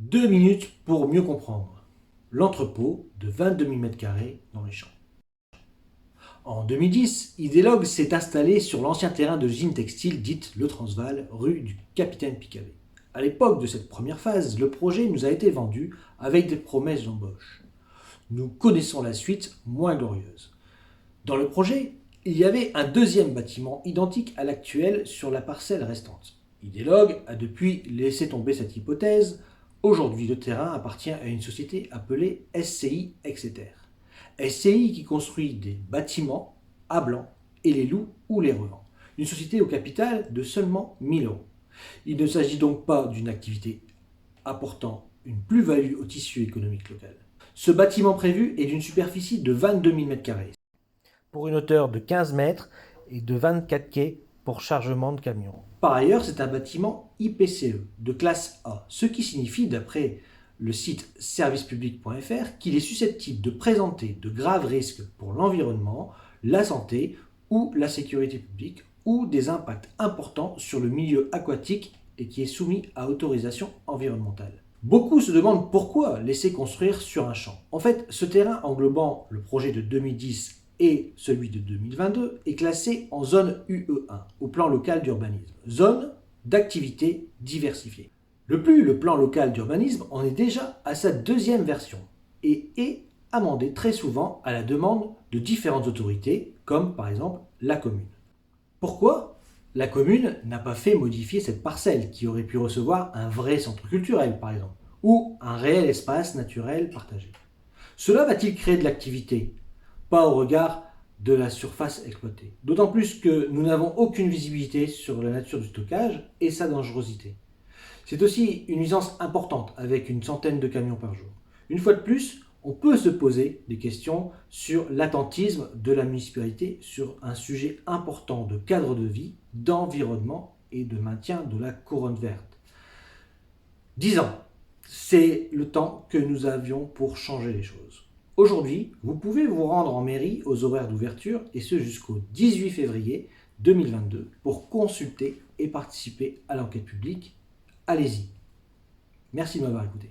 2 minutes pour mieux comprendre. L'entrepôt de 22 000 m² dans les champs. En 2010, Ideolog s'est installé sur l'ancien terrain de l'usine textile dite Le Transvaal, rue du Capitaine Picavet. À l'époque de cette première phase, le projet nous a été vendu avec des promesses d'embauche. Nous connaissons la suite moins glorieuse. Dans le projet, il y avait un deuxième bâtiment identique à l'actuel sur la parcelle restante. Ideolog a depuis laissé tomber cette hypothèse. Aujourd'hui, le terrain appartient à une société appelée SCI Exeter. SCI qui construit des bâtiments à blanc et les loue ou les revend. Une société au capital de seulement 1 000 euros. Il ne s'agit donc pas d'une activité apportant une plus-value au tissu économique local. Ce bâtiment prévu est d'une superficie de 22 000 m², pour une hauteur de 15 mètres et de 24 quais pour chargement de camions. Par ailleurs, c'est un bâtiment IPCE de classe A, ce qui signifie, d'après le site servicepublic.fr, qu'il est susceptible de présenter de graves risques pour l'environnement, la santé ou la sécurité publique, ou des impacts importants sur le milieu aquatique et qui est soumis à autorisation environnementale. Beaucoup se demandent pourquoi laisser construire sur un champ. En fait, ce terrain englobant le projet de 2010 et celui de 2022 est classé en zone UE1, au plan local d'urbanisme, zone d'activité diversifiée. Le plan local d'urbanisme en est déjà à sa deuxième version et est amendé très souvent à la demande de différentes autorités, comme par exemple la commune. Pourquoi la commune n'a pas fait modifier cette parcelle qui aurait pu recevoir un vrai centre culturel, par exemple, ou un réel espace naturel partagé? Cela va-t-il créer de l'activité? Pas au regard de la surface exploitée. D'autant plus que nous n'avons aucune visibilité sur la nature du stockage et sa dangerosité. C'est aussi une nuisance importante avec une centaine de camions par jour. Une fois de plus, on peut se poser des questions sur l'attentisme de la municipalité sur un sujet important de cadre de vie, d'environnement et de maintien de la couronne verte. 10 ans, c'est le temps que nous avions pour changer les choses. Aujourd'hui, vous pouvez vous rendre en mairie aux horaires d'ouverture et ce jusqu'au 18 février 2022 pour consulter et participer à l'enquête publique. Allez-y. Merci de m'avoir écouté.